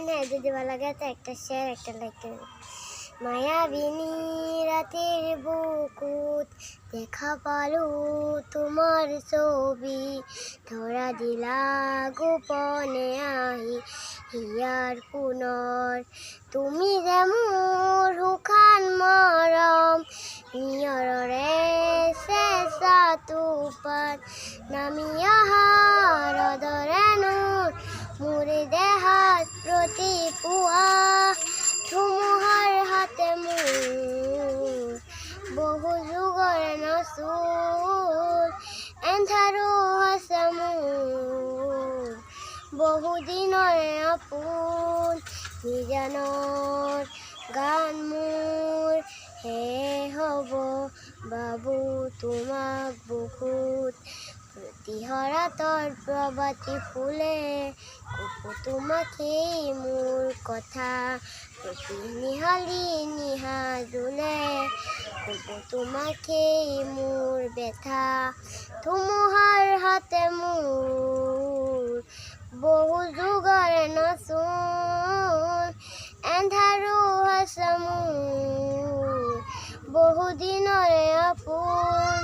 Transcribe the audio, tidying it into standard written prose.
গান হ্যাঁ যদি ভালো লাগে তো একটা শেয়ার একটা লাইক করবেন। মায়াবিনী রাতের বুকুত দেখা পালো তোমার ছবি, ধরা দিলা গোপনে আহি হিয়ার পুনৰ। তুমি যে মোৰ সুখান মৰম, নিয়ৰৰে চেঁচা টোপাত নামি অহা ৰ'দৰে নোৰ, মোৰ দেহাত প্ৰতিপুৱা ধুমুহাৰ হাতে মোৰ বহু যুগৰে নচুৰ, এন্ধাৰো আছে মোৰ বহু দিনৰে আপোন। নিজানৰ গান মোৰ শেষ হ'ব বাবু তোমাক বহুত, প্ৰতিহৰাতৰ প্ৰভাতী ফুলে কপো তোমাক সেই মোৰ কথা, প্ৰতি নিহালি নিহাজুলে কপো তোমাক সেই মোৰ ব্যথা। ধুমুহাৰ হাতে মোৰ বহু যুগৰে নচুন, এন্ধাৰো আছে মোৰ বহু দিনৰে আপোন।